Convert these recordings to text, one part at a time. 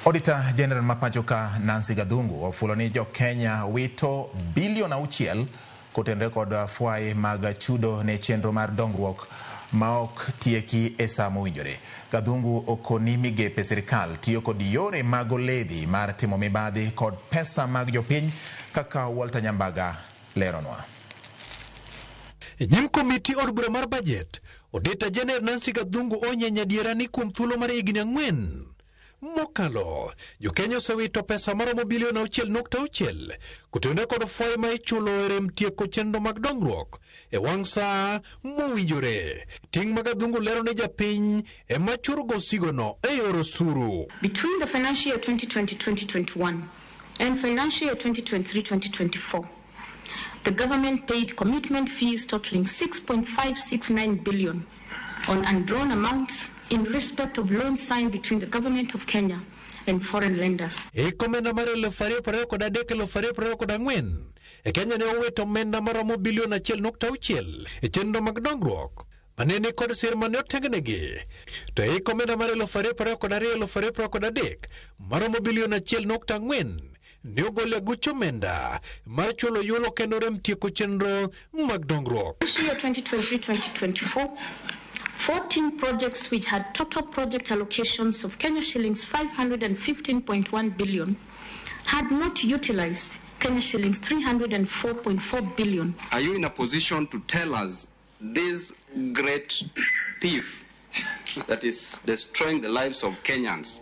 Auditor General Mapachoka Nancy Gathungu ofulo ni Jokenya wito bilion 6 kotendre kod fwai mag chudo ne chenro mar dongruok maok tieki e saa mowinjore. Gathungu okoni migepe sirkal tiyo kod yore mag oledhi mar timo mibadhi kod pesa mag jopiny kaka Walter Nyambaga leronwa. Nyim komiti od bura mar budget, Auditor General Nancy Gathungu onyenya diera ni kuom thuolo mar higni 4 mokalo, Jokenya osewito pesa maromo bilion 6.6 kotendre kod fwai ma ichulo e rem tieko chenro mag dongruok e wang' saa mowinjore. Ting' mag Gathungu lero ne japiny e machurgo sigono e yor osuru. Between the financial year 2020-2021 and financial year 2023-2024, the government paid commitment fees totaling 6.569 billion on undrawn amounts in respect of loans signed between the government of Kenya and foreign lenders. Komenda mare Kenya ne owito omenda maromo bilion 1.6 e chenro mag dongruok manene kod sir mane otengnegi. To komenda mare 2022 maromo bilion 1.4 ne ogolo aguch omenda mar chulo yulo kendo rem tieko chenro mag dongruok. Year 2023-2024, 14 projects which had total project allocations of Kenya shillings 515.1 billion had not utilized Kenya shillings 304.4 billion. Are you in a position to tell us this great thief that is destroying the lives of Kenyans,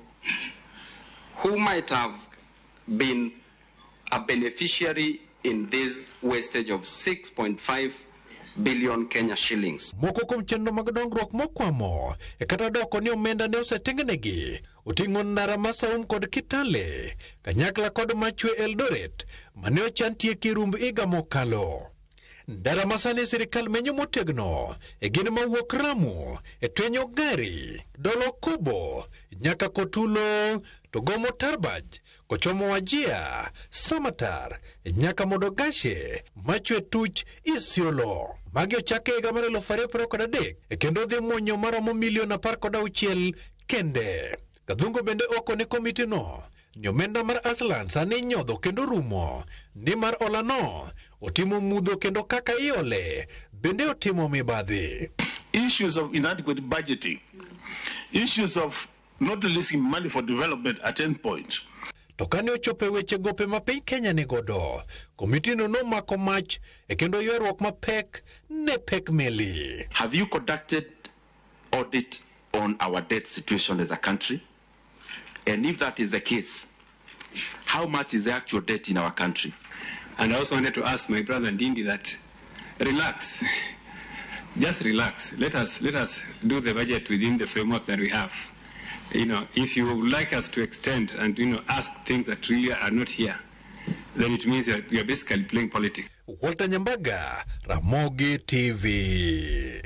who might have been a beneficiary in this wastage of 6.5 billion Kenya shillings? Moko kum chenro mag dongruok mokwamo kata doko ni omenda ne osetengnegi oting'o ndara masaum kod Kitale kanyakla kod machwe Eldoret mane ochan tieki rumb higa mokalo. Ndara masani sirkal menyo motegno e gin mawuok Ramu e twenyo gari dolo Kubo nyaka Kotulo to gomo Tarbaj kochomo Wajia Samatar nyaka Modogashe machwe Tuch Isiolo. Magi ochake higa mar 2023 kendo dhi mwonyo maromo milion 16 kende. Gathungu bende oko ne komiti no ni omenda mar Aslan sani nyodho kendo rumo ni mar olano otimo mudho kendo kaka iole bende otimo mibadhi. Issues of inadequate budgeting, issues of not releasing money for development at any point. To kane ochope weche gope ma piny Kenya ni godo, komiti no nomako mach kendo ywaruok mapek ne pek meli. Have you conducted audit on our debt situation as a country? And if that is the case, how much is the actual debt in our country? And I also wanted to ask my brother Ndindi that relax, just relax. Let us do the budget within the framework that we have. You know, if you would like us to extend and ask things that really are not here, then it means you're basically playing politics. Walter Nyambaga, Ramogi TV.